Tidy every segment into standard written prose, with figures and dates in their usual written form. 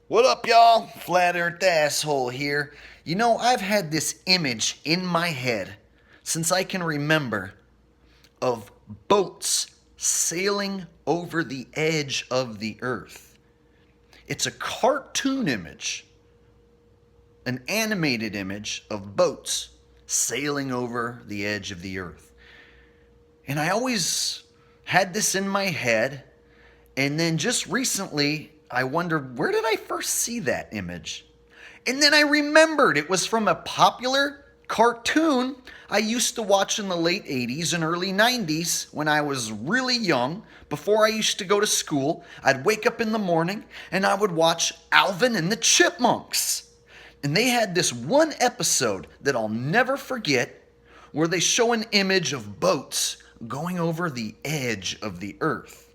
What up, y'all? Flat Earth Asshole here. You know, I've had this image in my head since I can remember of boats sailing over the edge of the earth. It's a cartoon image, an animated image of boats sailing over the edge of the earth. And I always had this in my head, and then just recently I wondered, where did I first see that image? And then I remembered it was from a popular cartoon I used to watch in the late 80s and early 90s when I was really young. Before I used to go to school, I'd wake up in the morning and I would watch Alvin and the Chipmunks. And they had this one episode that I'll never forget where they show an image of boats going over the edge of the earth.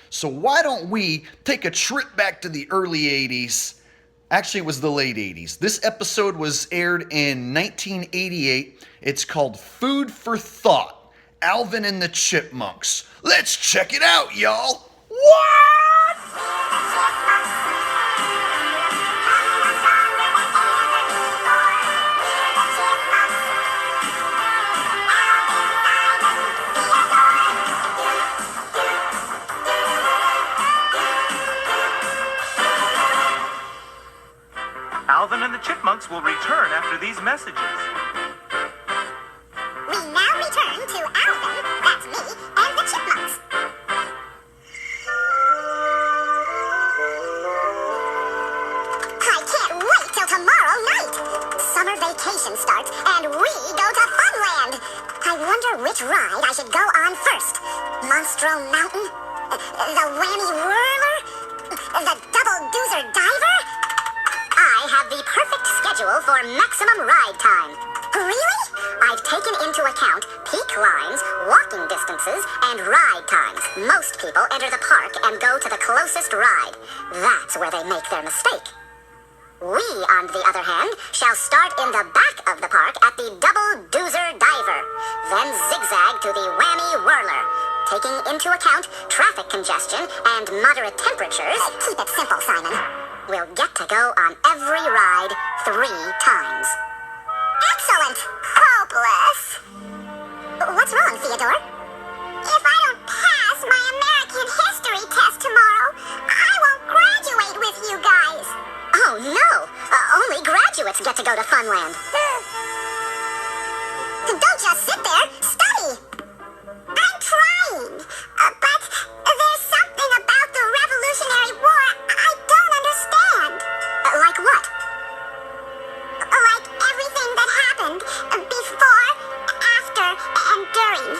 So why don't we take a trip back to the early 80s? Actually, it was the late 80s. This episode was aired in 1988. It's called Food for Thought, Alvin and the Chipmunks. Let's check it out, y'all. What? Alvin and the Chipmunks will return after these messages. We now return to Alvin, that's me, and the Chipmunks. I can't wait till tomorrow night. Summer vacation starts, and we go to Funland. I wonder which ride I should go on first. Monstro Mountain? The Whammy Whirler? The Double Doozer Diver? I have the perfect schedule for maximum ride time. Really? I've taken into account peak lines, walking distances, and ride times. Most people enter the park and go to the closest ride. That's where they make their mistake. We, on the other hand, shall start in the back of the park at the Double Doozer Diver, then zigzag to the Whammy Whirler. Taking into account traffic congestion and moderate temperatures... Keep it simple, Simon. We'll get to go on every ride 3 times. Excellent! Hopeless. What's wrong, Theodore? If I don't pass my American history test tomorrow, I won't graduate with you guys. Oh, no. Only graduates get to go to Funland. Don't just sit there. Study. I'm trying. But there's something about the Revolutionary War I don't understand. Like what? Like everything that happened before, after, and during.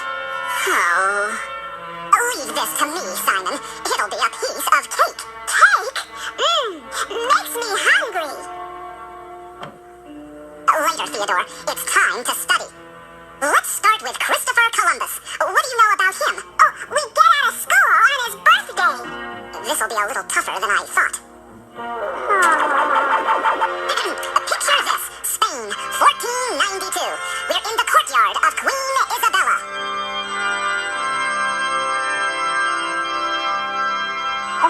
Oh. Leave this to me, Simon. It'll be a piece of cake. Cake? Makes me hungry. Later, Theodore. It's time to study. Let's start with Christopher Columbus. What do you know about him? Oh, we get out of school on his birthday. This'll be a little tougher than I thought. Picture this. Spain, 1492. We're in the courtyard of Queen Isabella.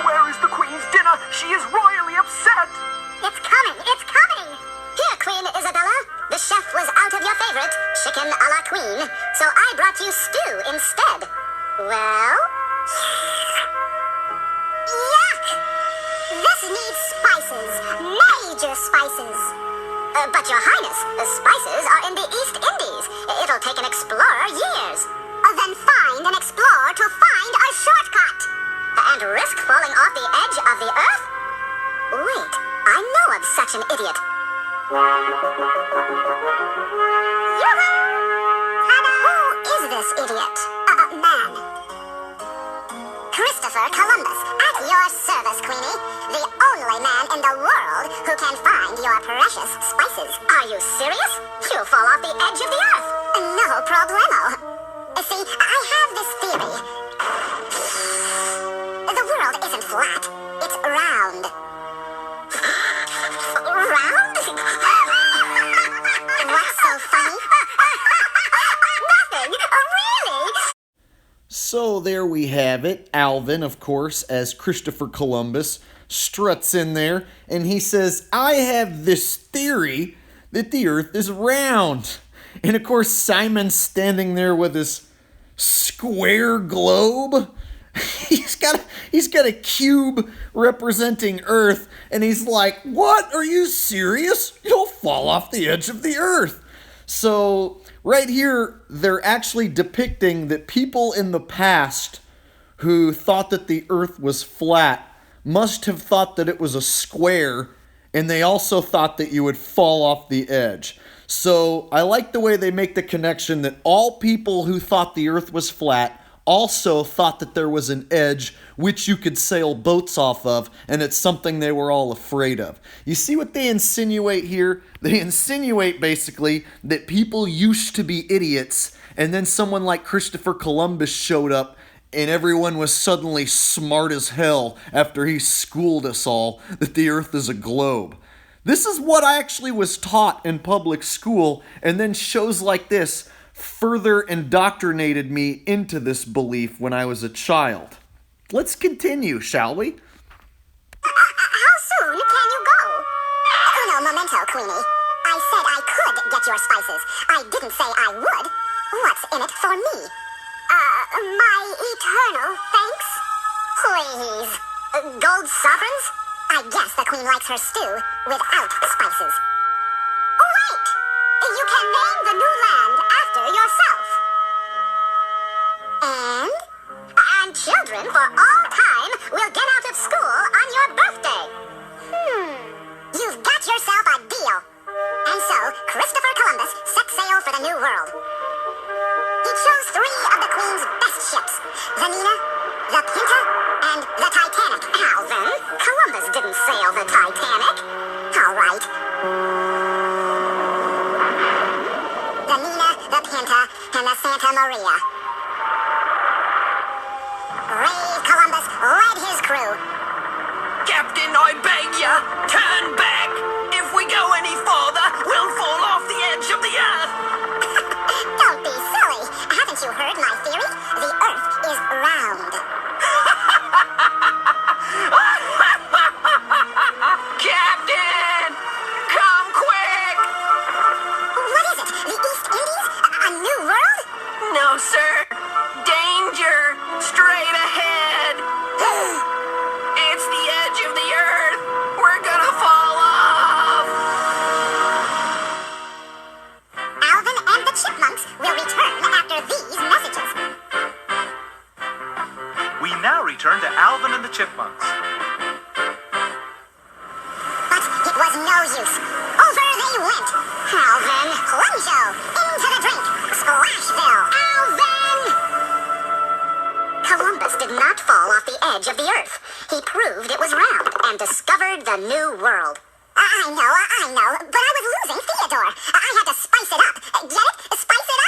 Where is the Queen's dinner? She is royally upset. It's coming. It's coming. Here, Queen Isabella. The chef was out of your favorite, chicken a la Queen, so I brought you stew instead. Well? Yuck! This needs spices. Major spices. But Your Highness, the spices are in the East Indies. It'll take an explorer years. Then find an explorer to find a shortcut. And risk falling off the edge of the earth? Wait, I know of such an idiot. Yoo-hoo! And who is this idiot? Man. Christopher Columbus, at your service, Queenie. The only man in the world who can find your precious spices. Are you serious? You'll fall off the edge of the earth. No problemo. See, I have this theory. The world isn't flat. It's round. Round? What's so funny? Nothing. Really? So there we have it. Alvin, of course, as Christopher Columbus, struts in there and he says, I have this theory that the earth is round. And of course, Simon's standing there with his square globe. He's got a cube representing Earth, and he's like, what? Are you serious? You'll fall off the edge of the Earth. So right here, they're actually depicting that people in the past who thought that the Earth was flat must have thought that it was a square, and they also thought that you would fall off the edge. So I like the way they make the connection that all people who thought the Earth was flat also thought that there was an edge which you could sail boats off of, and it's something they were all afraid of. You see what they insinuate here? They insinuate basically that people used to be idiots, and then someone like Christopher Columbus showed up and everyone was suddenly smart as hell after he schooled us all that the Earth is a globe. This is what I actually was taught in public school, and then shows like this further indoctrinated me into this belief when I was a child. Let's continue, shall we? How soon can you go? Uno momento, Queenie. I said I could get your spices. I didn't say I would. What's in it for me? My eternal thanks? Please. Gold sovereigns? I guess the Queen likes her stew without spices. Wait! You can name the new land after yourself. And children for all time will get out of school on your birthday. You've got yourself a deal. And so, Christopher Columbus set sail for the New World. He chose 3 of the Queen's best ships, the Nina, the Pinta, and the Titanic. Alvin, Columbus didn't sail the Titanic. All right. The Nina, the Pinta, and the Santa Maria. Brave Columbus led his crew. Captain, I beg ya, turn back. If we go any farther, we'll fall off the edge of the earth. Don't be silly. Haven't you heard my theory? The Earth is round. Captain, come quick. What is it? The East Indies? A new world? No, sir. Danger. Straight ahead. It's the edge of the earth. We're gonna fall off. Alvin and the Chipmunks will return after these messages. We now return to Alvin and the Chipmunks. But it was no use. Over they went. Alvin, plunge-o, into the drink. Splashville. Alvin! Columbus did not fall off the edge of the earth. He proved it was round and discovered the new world. I know, but I was losing Theodore. I had to spice it up. Get it? Spice it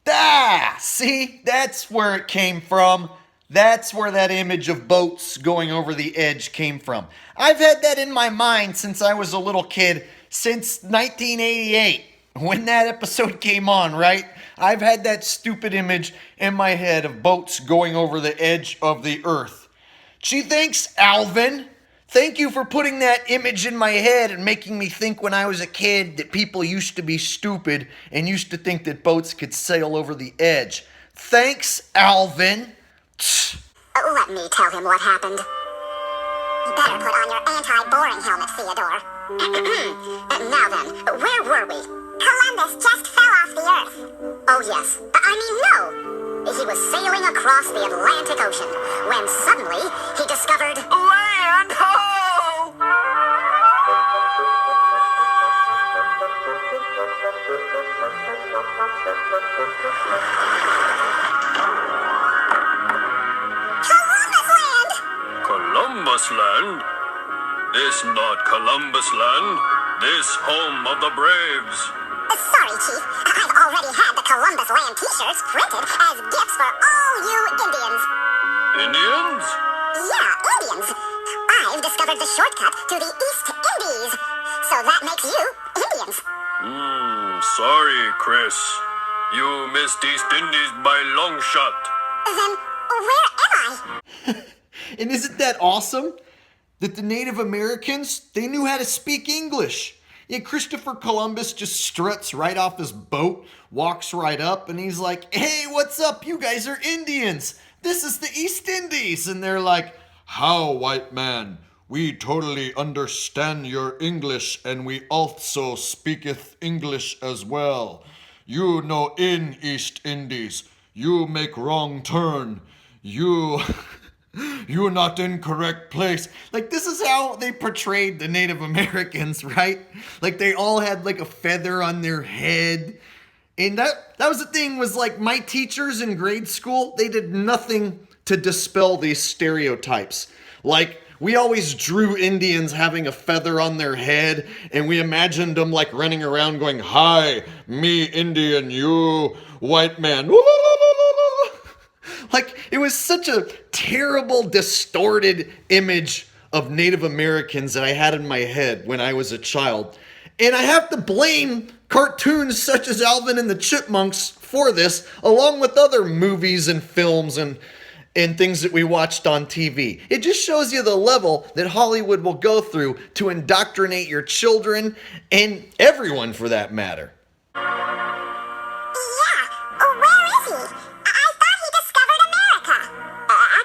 up? See? That's where it came from. That's where that image of boats going over the edge came from. I've had that in my mind since I was a little kid, since 1988, when that episode came on, right? I've had that stupid image in my head of boats going over the edge of the earth. Gee, thanks, Alvin. Thank you for putting that image in my head and making me think when I was a kid that people used to be stupid and used to think that boats could sail over the edge. Thanks, Alvin. Let me tell him what happened. You better put on your anti-boring helmet, Theodore. Now then, where were we? Columbus just fell off the earth. Oh yes, no. He was sailing across the Atlantic Ocean when suddenly he discovered Land ho! Columbus Land! Columbus Land? This not Columbus Land. This home of the braves. Sorry, Chief. I've already had the Columbus Land t-shirts printed as gifts for all you Indians. Indians? Yeah, Indians. I've discovered the shortcut to the East Indies. So that makes you Indians. Sorry, Chris. You missed East Indies by long shot. Then where am I? And isn't that awesome? That the Native Americans, they knew how to speak English. Yeah, Christopher Columbus just struts right off his boat, walks right up, and he's like, hey, what's up? You guys are Indians. This is the East Indies. And they're like, how, white man? We totally understand your English, and we also speaketh English as well. You know in East Indies, you make wrong turn. You're not in correct place. Like, this is how they portrayed the Native Americans, right? Like, they all had like a feather on their head. And that was the thing, was like my teachers in grade school, they did nothing to dispel these stereotypes. Like, we always drew Indians having a feather on their head, and we imagined them like running around going, hi, me Indian, you white man. Like, it was such a terrible, distorted image of Native Americans that I had in my head when I was a child. And I have to blame cartoons such as Alvin and the Chipmunks for this, along with other movies and films and things that we watched on TV. It just shows you the level that Hollywood will go through to indoctrinate your children, and everyone for that matter.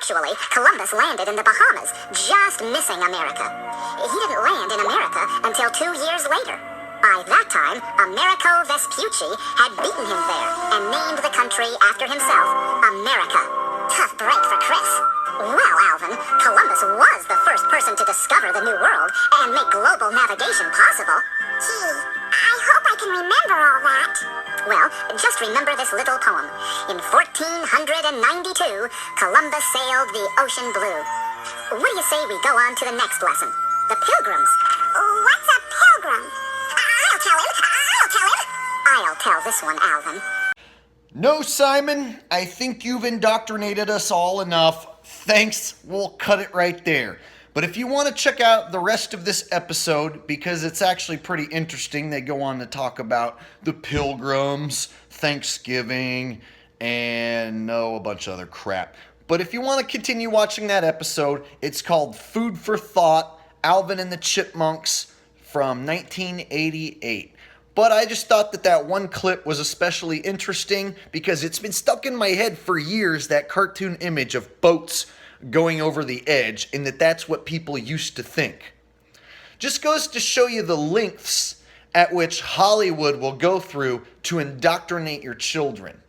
Actually, Columbus landed in the Bahamas, just missing America. He didn't land in America until 2 years later. By that time, Americo Vespucci had beaten him there and named the country after himself, America. Tough break for Chris. Well, Alvin, Columbus was the first person to discover the New World and make global navigation possible. Gee, I hope I can remember all that. Well, just remember this little poem. In 1492, Columbus sailed the ocean blue. What do you say we go on to the next lesson? The Pilgrims. What's a pilgrim? I'll tell him. I'll tell this one, Alvin. No, Simon, I think you've indoctrinated us all enough. Thanks, we'll cut it right there. But if you want to check out the rest of this episode, because it's actually pretty interesting, they go on to talk about the Pilgrims, Thanksgiving, and a bunch of other crap. But if you want to continue watching that episode, it's called Food for Thought, Alvin and the Chipmunks from 1988. But I just thought that one clip was especially interesting because it's been stuck in my head for years, that cartoon image of boats going over the edge, and that's what people used to think. Just goes to show you the lengths at which Hollywood will go through to indoctrinate your children.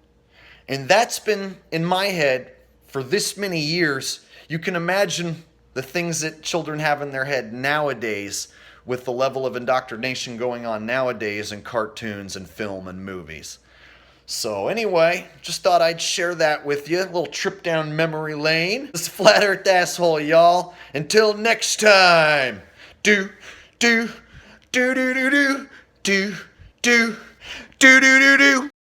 And that's been in my head for this many years. You can imagine the things that children have in their head nowadays with the level of indoctrination going on nowadays in cartoons and film and movies. So anyway, just thought I'd share that with you. A little trip down memory lane. This is Flat Earth Asshole, y'all. Until next time. Do, do, do, do, do, do, do, do, do, do, do, do.